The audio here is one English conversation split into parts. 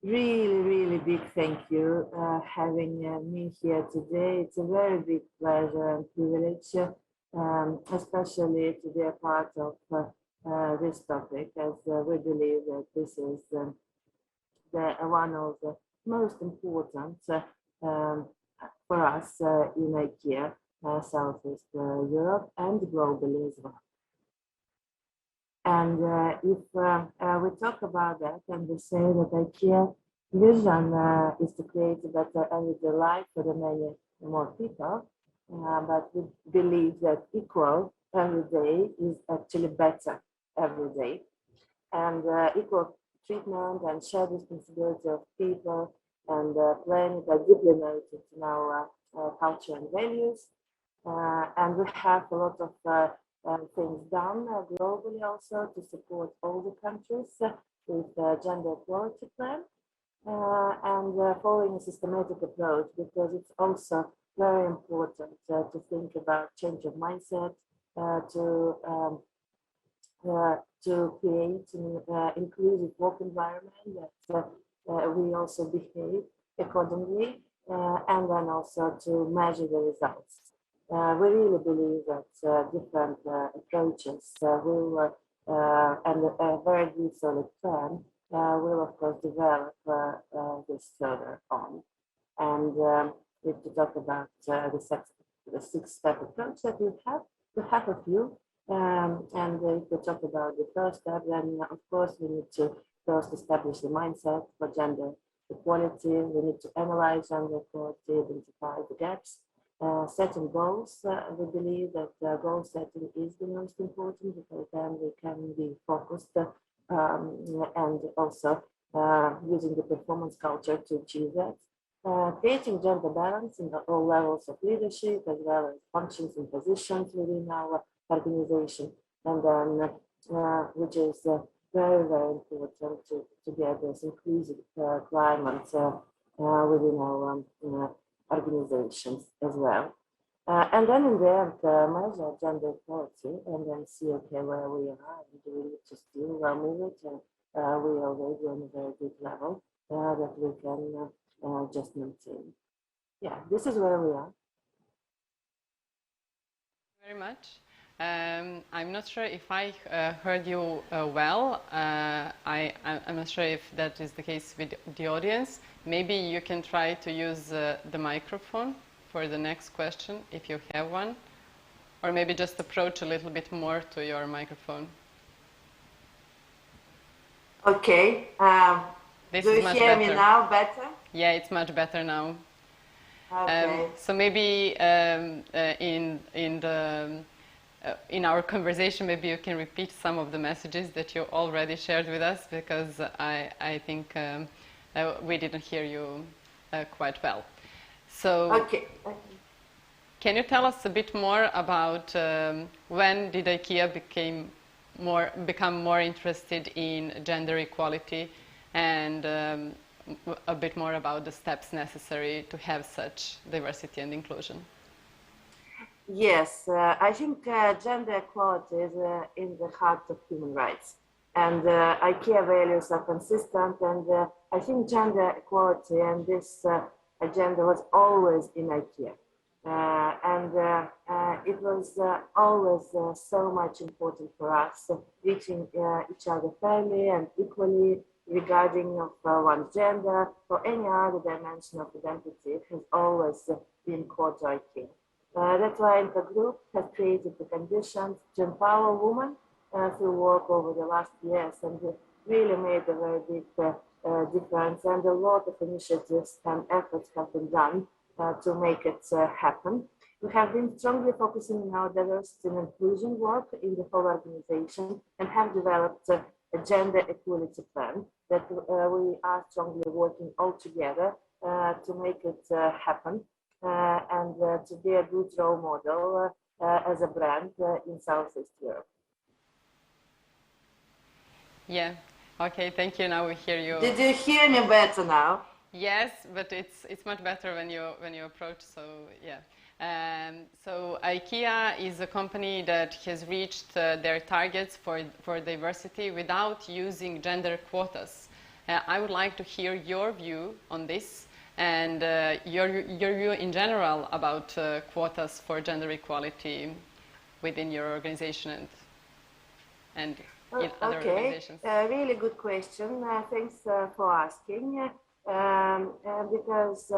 really big thank you having me here today. It's a very big pleasure and privilege, especially to be a part of this topic, as we believe that this is one of the most important um, for us in Ikea, Southeast Europe, and globally as well. And if we talk about that and we say that IKEA vision is to create a better everyday life for the many more people, but we believe that equal every day is actually better every day. And equal treatment and shared responsibility of people and planet are deeply rooted in our culture and values. And we have a lot of things done globally also to support all the countries with gender equality plan and following a systematic approach, because it's also very important to think about change of mindset, to create an inclusive work environment that we also behave accordingly, and then also to measure the results. We really believe that different approaches will, and a very good solid plan will, of course, develop this further on. And if we talk about the six-step approach that we have a few. And if we talk about the first step, then of course we need to first establish the mindset for gender equality. We need to analyze gender equality, identify the gaps, setting goals. We believe that goal setting is the most important, because then we can be focused and also using the performance culture to achieve that. Creating gender balance in all levels of leadership, as well as functions and positions within our organization, and then which is very important to get this inclusive climate within our organizations as well. And then in the end, measure gender equality and then see, okay, where we are, and do we need to still move it, and we are already on a very good level that we can just maintain. Yeah, this is where we are. Very much. I'm not sure if I heard you well. I'm not sure if that is the case with the audience. Maybe you can try to use the microphone for the next question, if you have one. Or maybe just approach a little bit more to your microphone. Okay. Do you hear me now better? Yeah, it's much better now. Okay. So maybe in our conversation, maybe you can repeat some of the messages that you already shared with us, because I think we didn't hear you quite well. So, okay. Can you tell us a bit more about when did IKEA become more interested in gender equality, and a bit more about the steps necessary to have such diversity and inclusion? Yes, I think gender equality is in the heart of human rights, and IKEA values are consistent, and I think gender equality and this agenda was always in IKEA, and it was always so much important for us, reaching each other fairly and equally regarding of one's gender or any other dimension of identity. It has always been core to IKEA. That's why the group has created the conditions to empower women through work over the last years, and really made a very big difference, and a lot of initiatives and efforts have been done to make it happen. We have been strongly focusing on our diversity and inclusion work in the whole organization, and have developed a gender equality plan that we are strongly working all together to make it happen. And to be a good role model as a brand in Southeast Europe. Yeah. Okay. Thank you. Now we hear you. Did you hear me better now? Yes, but it's much better when you approach. So yeah. So IKEA is a company that has reached their targets for diversity without using gender quotas. I would like to hear your view on this and your view in general about quotas for gender equality within your organization and in other organizations. Really good question. Thanks for asking. Because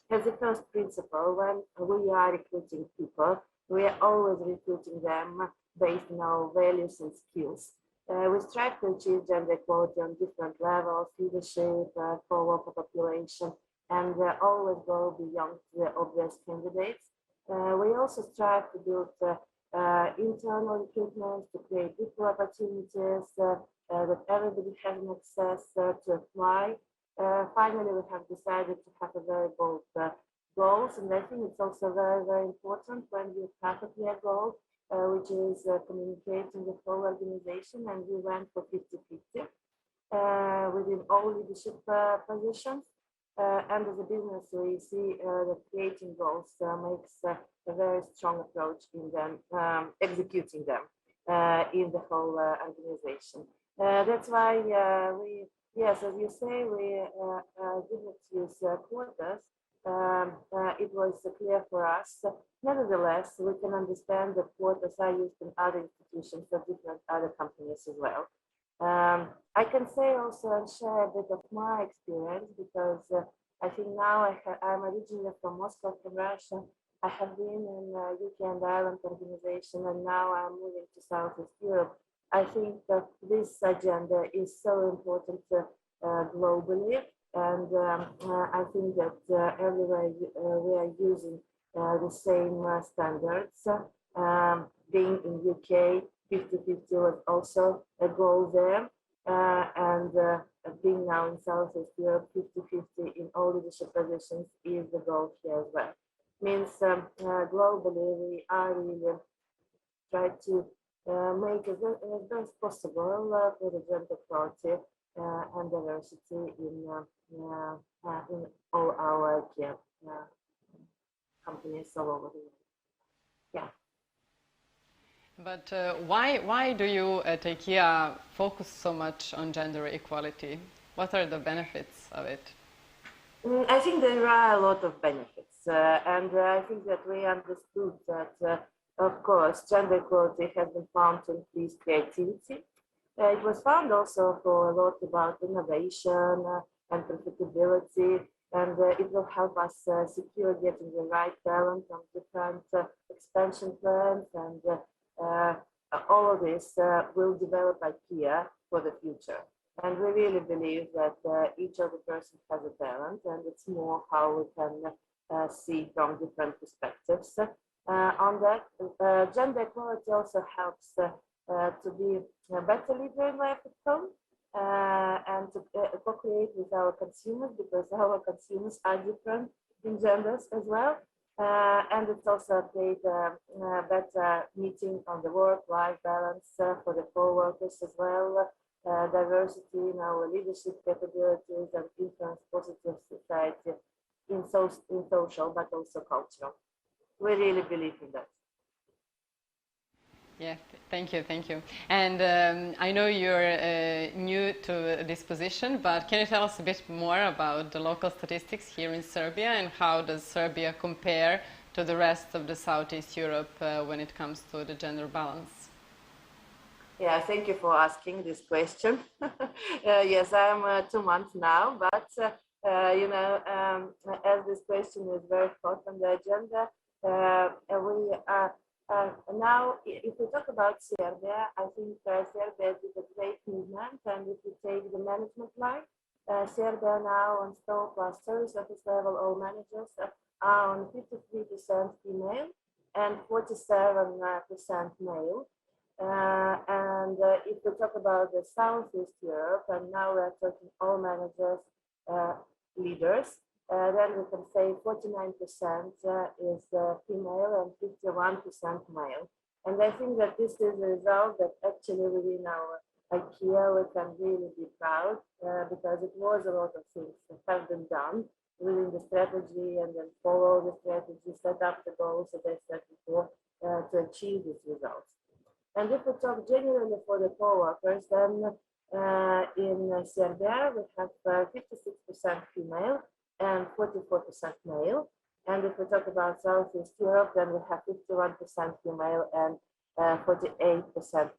as a first principle, when we are recruiting people, we are always recruiting them based on our values and skills. We strive to achieve gender equality on different levels, leadership, co-worker population, and always go beyond the obvious candidates. We also strive to build internal recruitment to create equal opportunities that everybody has access to apply. Finally, we have decided to have a very bold goals, and I think it's also very, very important when you have a clear goal, which is communicating the whole organization, and we went for 50-50 within all leadership positions. And as a business, we see that creating goals makes a very strong approach in them, executing them in the whole organization. That's why we, yes, as you say, we did not use quotas. It was clear for us. Nevertheless, we can understand that quotas are used in other institutions or different other companies as well. I can say also and share a bit of my experience because I think now I'm originally from Moscow, from Russia. I have been in UK and Ireland organization, and now I'm moving to Southeast Europe. I think that this agenda is so important globally, and I think that everywhere we are using the same standards. Being in UK, 50-50 was also a goal there, and being now in Southeast Europe, 50-50 in all leadership positions is the goal here as well. Means globally we are really trying to make as best possible for the gender equality and diversity in all our Ikea companies all over the world. Yeah. But why do you at Ikea focus so much on gender equality? What are the benefits of it? I think there are a lot of benefits, and I think that we understood that, of course, gender equality has been found to increase creativity. It was found also for a lot about innovation and profitability, and it will help us secure getting the right talent on different expansion plans, and all of this will develop IKEA for the future. And we really believe that each of the person has a talent, and it's more how we can see from different perspectives on that. Gender equality also helps to be a better leader in life at home and to co-create with our consumers, because our consumers are different in genders as well. And it's also create a better meeting on the work-life balance for the co-workers as well. Diversity in our leadership capabilities and influence positive society in social but also cultural. We really believe in that. Yeah, thank you. And I know you're new to this position, but can you tell us a bit more about the local statistics here in Serbia, and how does Serbia compare to the rest of the Southeast Europe when it comes to the gender balance? Yeah, thank you for asking this question. Yes, I'm 2 months now, but you know, as this question is very hot on the agenda, we are now, if we talk about Serbia, I think Serbia did a great movement, and if you take the management line, Serbia now on store plus service office level, all managers are on 53% female and 47% male. And if we talk about the Southeast Europe, and now we're talking all managers, leaders, then we can say 49% is female and 51% male. And I think that this is a result that actually within our IKEA we can really be proud, because it was a lot of things that have been done within the strategy, and then follow the strategy, set up the goals, as I said before, to achieve these results. And if we talk generally for the co-workers, then In Serbia, we have 56% female and 44% male. And if we talk about Southeast Europe, then we have 51% female and 48% male.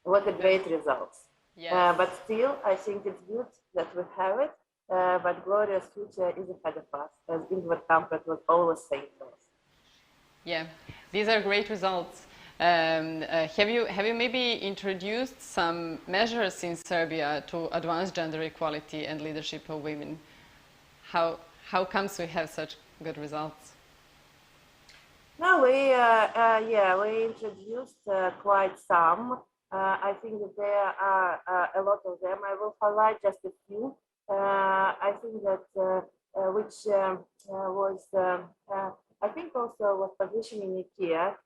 What a great results. Yes. But still, I think it's good that we have it, but glorious future is ahead of us, as Ingvar Kamprad was always saying to us. Yeah, these are great results. Have you maybe introduced some measures in Serbia to advance gender equality and leadership of women? How comes we have such good results? No, we introduced quite some. I think that there are a lot of them. I will highlight just a few. I think that which was, I think also was positioning Ikea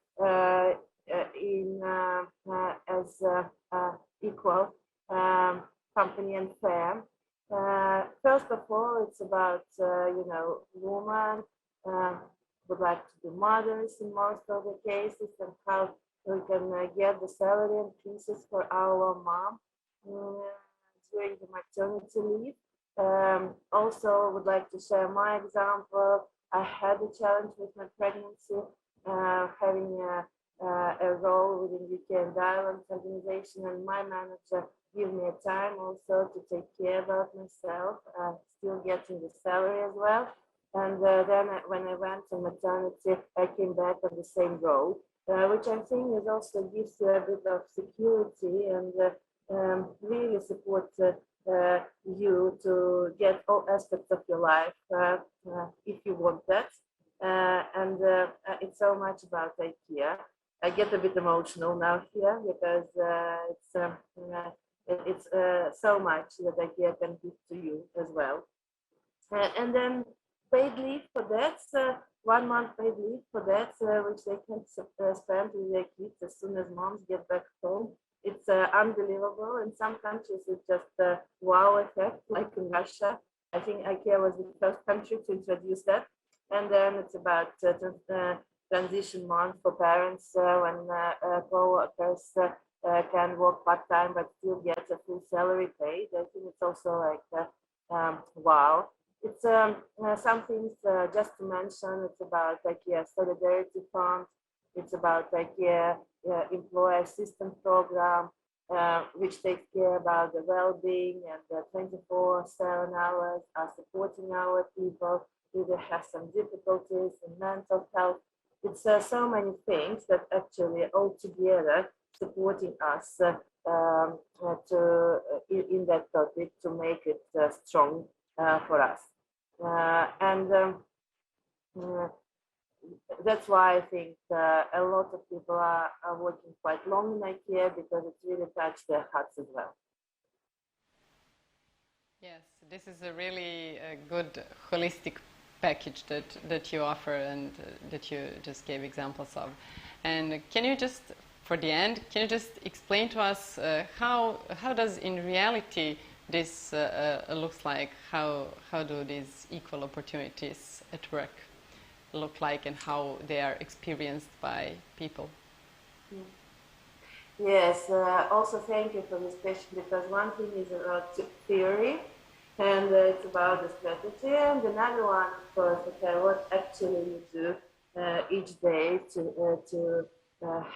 as equal company and fair. First of all, it's about women would like to be mothers in most of the cases, and how we can get the salary increases for our mom during the maternity leave. Also, would like to share my example. I had a challenge with my pregnancy, having a role within UK and Ireland organization, and my manager gave me a time also to take care about myself, still getting the salary as well. And then when I went on maternity, I came back on the same role, which I think is also gives you a bit of security and really support you to get all aspects of your life if you want that. And it's so much about IKEA. I get a bit emotional now here because it's so much that IKEA can give to you as well. And then paid leave for that, 1 month paid leave for that, which they can spend with their kids as soon as moms get back home. It's unbelievable. In some countries, it's just a wow effect, like in Russia. I think IKEA was the first country to introduce that. And then it's about transition month for parents when co-workers can work part-time but still get a full salary paid. I think it's also like, wow. It's some things just to mention. It's about IKEA Solidarity Fund. It's about IKEA Employee Assistance Program, which takes care about the well-being and the 24/7 hours are supporting our people who have some difficulties in mental health. It's so many things that actually all together supporting us in that topic to make it strong for us. That's why I think a lot of people are working quite long in IKEA because it really touched their hearts as well. Yes, this is a really good holistic package that you offer and that you just gave examples of. And can you just, for the end, can you just explain to us how does in reality this looks like? How do these equal opportunities at work look like, and how they are experienced by people? Yes, also thank you for this question, because one thing is about theory and it's about the strategy, and another one, of course, okay, what actually you do each day to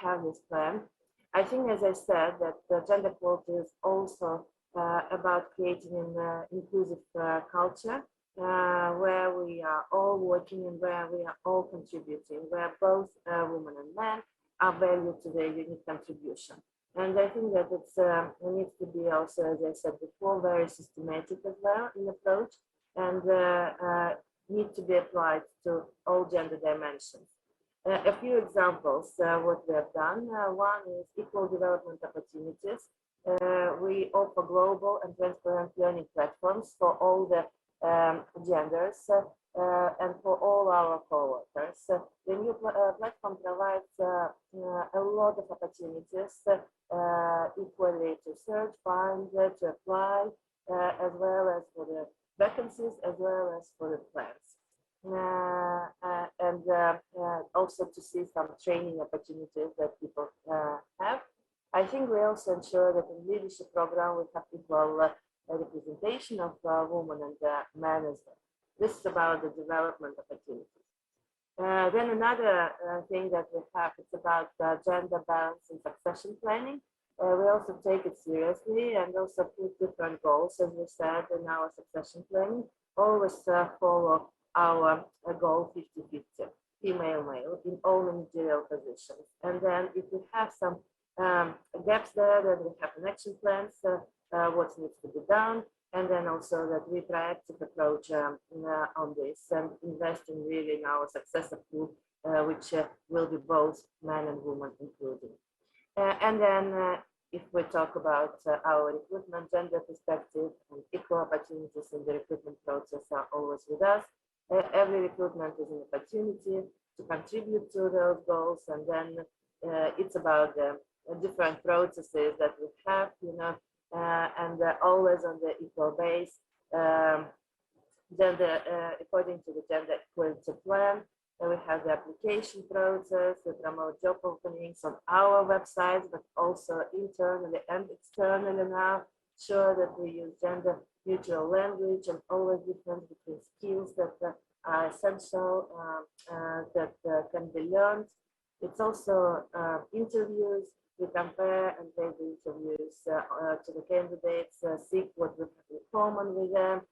have this plan. I think, as I said, that gender equality is also about creating an inclusive culture where we are all working and where we are all contributing, where both women and men are valued to their unique contribution. And I think that it needs to be also, as I said before, very systematic as well in approach, and need to be applied to all gender dimensions. A few examples what we have done. One is equal development opportunities. We offer global and transparent learning platforms for all the genders and for all our co-workers. The new platform provides a lot of opportunities equally to search, find, to apply, as well as for the vacancies, as well as for the plans. And also to see some training opportunities that people have. I think we also ensure that in leadership program we have equal representation of women and men as well. This is about the development opportunities. Then another thing that we have, it's about gender balance and succession planning. We also take it seriously and also put different goals, as we said, in our succession planning. Always follow our goal 50-50, female-male, in all managerial positions. And then if we have some gaps there, then we have an action plans, what needs to be done, and then also that we proactive approach on this and investing really in our successor pool, which will be both men and women included. And then if we talk about our recruitment, gender perspective and equal opportunities in the recruitment process are always with us. Every recruitment is an opportunity to contribute to those goals, and then it's about the different processes that we have, you know, and always on the equal base, according to the gender equality plan. We have the application process, we promote job openings on our websites, but also internally and externally now, sure that we use gender neutral language and always difference between skills that are essential, that can be learned. It's also interviews. We compare and take the interviews to the candidates, seek what we have in common with them,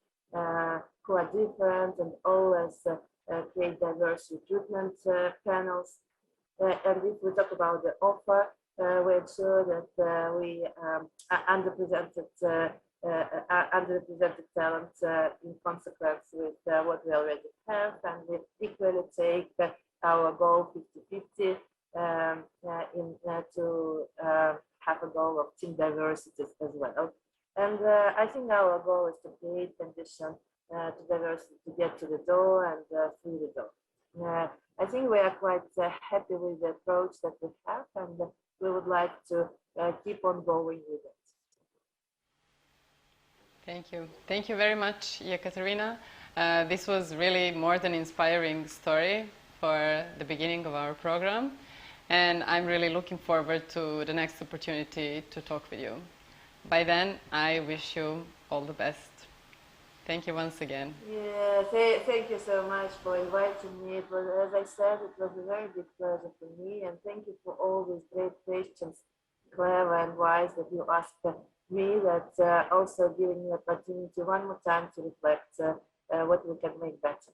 who are different, and always create diverse recruitment panels. And if we talk about the offer, we ensure that we underrepresented talent in consequence with what we already have, and we equally take our goal 50-50 to have a goal of team diversity as well. And I think our goal is to create conditions to diversity to get to the door and through the door. I think we are quite happy with the approach that we have, and we would like to keep on going with it. Thank you. Thank you very much, Ekaterina. This was really more than inspiring story for the beginning of our program, and I'm really looking forward to the next opportunity to talk with you. By then, I wish you all the best. Thank you once again. Yeah, thank you so much for inviting me. It was, as I said, it was a very big pleasure for me, and thank you for all these great questions, clever and wise, that you asked me, that also giving me the opportunity one more time to reflect what we can make better.